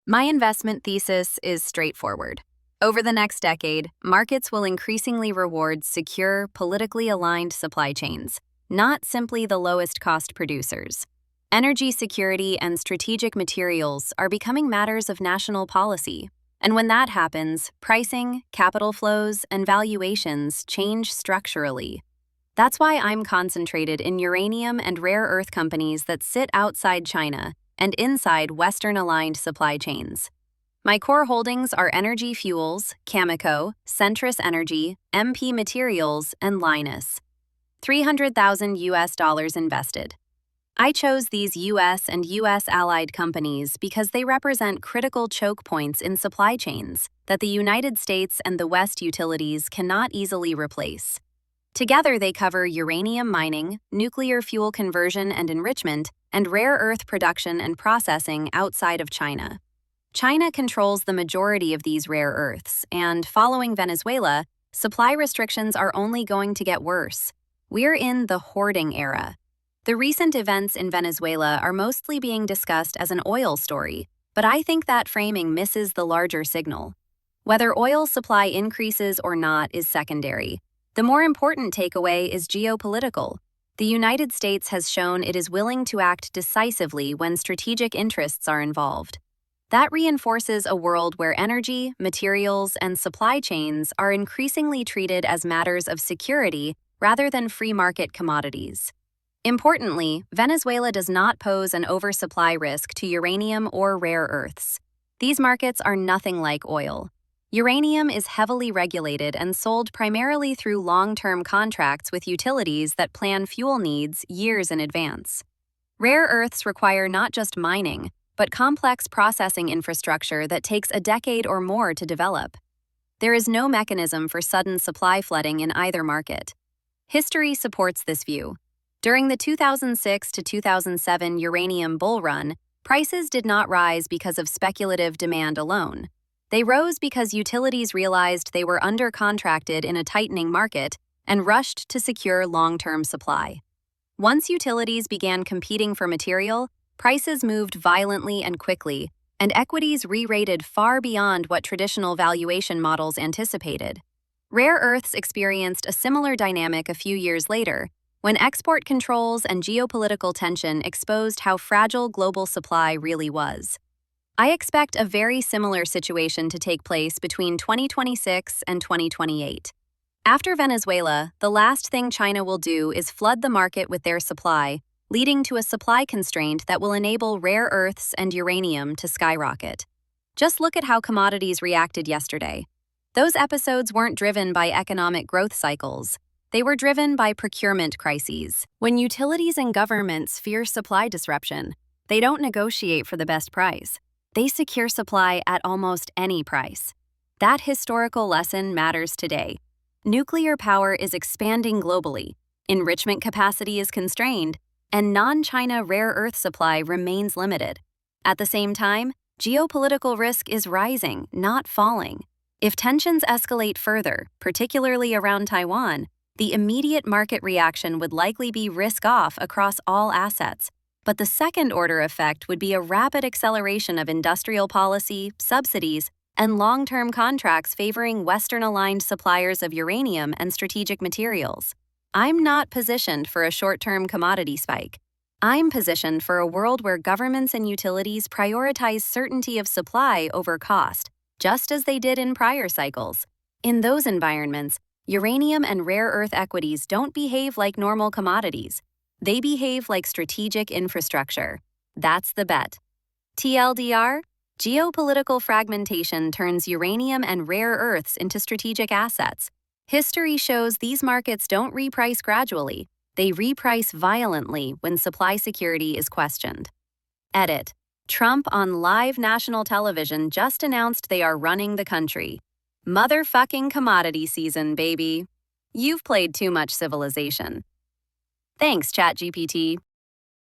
My investment thesis is straightforward. Over the next decade, markets will increasingly reward secure, politically aligned supply chains, not simply the lowest cost producers. Energy security and strategic materials are becoming matters of national policy. And when that happens, pricing, capital flows, and valuations change structurally. That's why I'm concentrated in uranium and rare earth companies that sit outside China and inside Western-aligned supply chains. My core holdings are Energy Fuels, Cameco, Centrus Energy, MP Materials, and Lynas. $300,000 invested. I chose these U.S. and U.S.-allied companies because they represent critical choke points in supply chains that the United States and the West utilities cannot easily replace. Together, they cover uranium mining, nuclear fuel conversion and enrichment, and rare earth production and processing outside of China. China controls the majority of these rare earths, and following Venezuela, supply restrictions are only going to get worse. We're in the hoarding era. The recent events in Venezuela are mostly being discussed as an oil story, but I think that framing misses the larger signal. Whether oil supply increases or not is secondary. The more important takeaway is geopolitical. The United States has shown it is willing to act decisively when strategic interests are involved. That reinforces a world where energy, materials, and supply chains are increasingly treated as matters of security rather than free market commodities. Importantly, Venezuela does not pose an oversupply risk to uranium or rare earths. These markets are nothing like oil. Uranium is heavily regulated and sold primarily through long-term contracts with utilities that plan fuel needs years in advance. Rare earths require not just mining, but complex processing infrastructure that takes a decade or more to develop. There is no mechanism for sudden supply flooding in either market. History supports this view. During the 2006 to 2007 uranium bull run, prices did not rise because of speculative demand alone. They rose because utilities realized they were under-contracted in a tightening market and rushed to secure long-term supply. Once utilities began competing for material, prices moved violently and quickly, and equities re-rated far beyond what traditional valuation models anticipated. Rare earths experienced a similar dynamic a few years later, when export controls and geopolitical tension exposed how fragile global supply really was. I expect a very similar situation to take place between 2026 and 2028. After Venezuela, the last thing China will do is flood the market with their supply, leading to a supply constraint that will enable rare earths and uranium to skyrocket. Just look at how commodities reacted yesterday. Those episodes weren't driven by economic growth cycles. They were driven by procurement crises. When utilities and governments fear supply disruption, they don't negotiate for the best price. They secure supply at almost any price. That historical lesson matters today. Nuclear power is expanding globally, enrichment capacity is constrained, and non-China rare earth supply remains limited. At the same time, geopolitical risk is rising, not falling. If tensions escalate further, particularly around Taiwan, the immediate market reaction would likely be risk-off across all assets. But the second-order effect would be a rapid acceleration of industrial policy, subsidies, and long-term contracts favoring Western-aligned suppliers of uranium and strategic materials. I'm not positioned for a short-term commodity spike. I'm positioned for a world where governments and utilities prioritize certainty of supply over cost, just as they did in prior cycles. In those environments, uranium and rare earth equities don't behave like normal commodities. They behave like strategic infrastructure. That's the bet. TLDR, geopolitical fragmentation turns uranium and rare earths into strategic assets. History shows these markets don't reprice gradually. They reprice violently when supply security is questioned. Edit. Trump on live national television just announced they are running the country. Motherfucking commodity season, baby. You've played too much Civilization. Thanks, ChatGPT.